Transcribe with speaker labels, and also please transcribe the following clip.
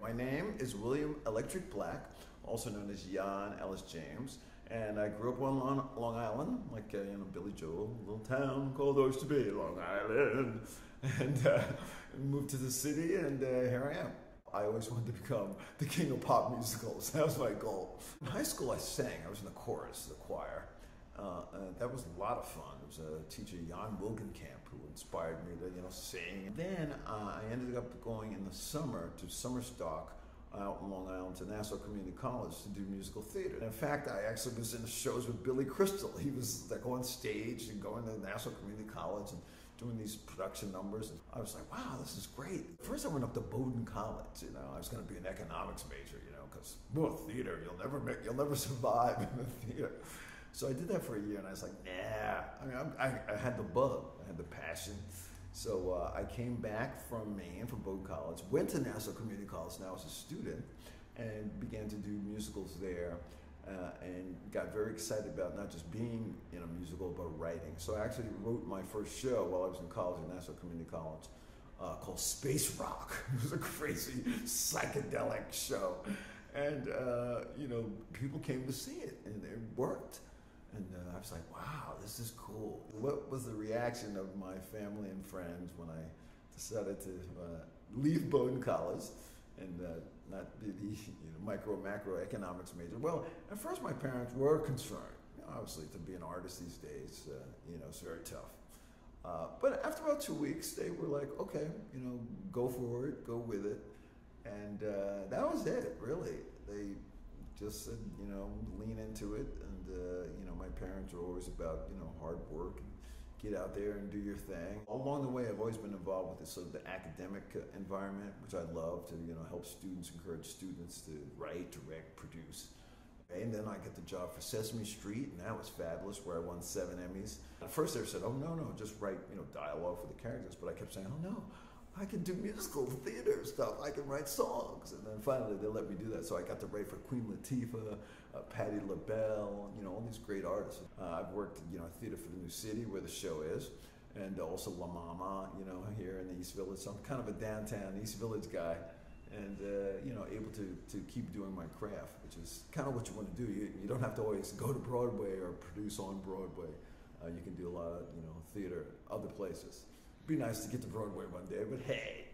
Speaker 1: My name is William Electric Black, also known as Jan Ellis James, and I grew up on Long Island, like Billy Joel, a little town called Oyster Bay, Long Island, and moved to the city, and here I am. I always wanted to become the king of pop musicals. That was my goal. In high school, I sang. I was in the chorus, the choir. That was a lot of fun. There was a teacher, Jan Wilgenkamp, who inspired me to, sing. Then I ended up going in the summer to summer stock out in Long Island to Nassau Community College to do musical theater. In fact, I actually was in the shows with Billy Crystal. He was like on stage and going to Nassau Community College and doing these production numbers. And I was like, wow, this is great. First I went up to Bowdoin College, I was gonna be an economics major, because theater, you'll never survive in the theater. So I did that for a year and I was like, nah, I had the bug, I had the passion. So I came back from Maine, from Bowdoin College, went to Nassau Community College now as a student, and began to do musicals there. And got very excited about not just being in a musical, but writing. So I actually wrote my first show while I was in college at Nassau Community College called Space Rock. It was a crazy psychedelic show. And, people came to see it, and it worked. And I was like, wow, this is cool. What was the reaction of my family and friends when I decided to leave Bowdoin College and not be the macro economics major? Well, at first my parents were concerned. Obviously, to be an artist these days, it's very tough. But after about 2 weeks, they were like, okay, go for it, go with it. And that was it, really. They just said, lean into it. And, my parents were always about, hard work and get out there and do your thing. Along the way, I've always been involved with the academic environment, which I love to, help students, encourage students to write, direct, produce. And then I got the job for Sesame Street, and that was fabulous, where I won 7 Emmys. At first they said, oh, no, just write, dialogue for the characters. But I kept saying, oh, no, I can do musical theater stuff. I can write songs. And then finally they let me do that. So I got to write for Queen Latifah, Patti LaBelle, all these great artists. I've worked, theater for the New City, where the show is, and also La Mama, here in the East Village. So I'm kind of a downtown East Village guy, and able to keep doing my craft, which is kind of what you want to do. You don't have to always go to Broadway or produce on Broadway. You can do a lot of theater other places. Be nice to get to Broadway one day, but hey.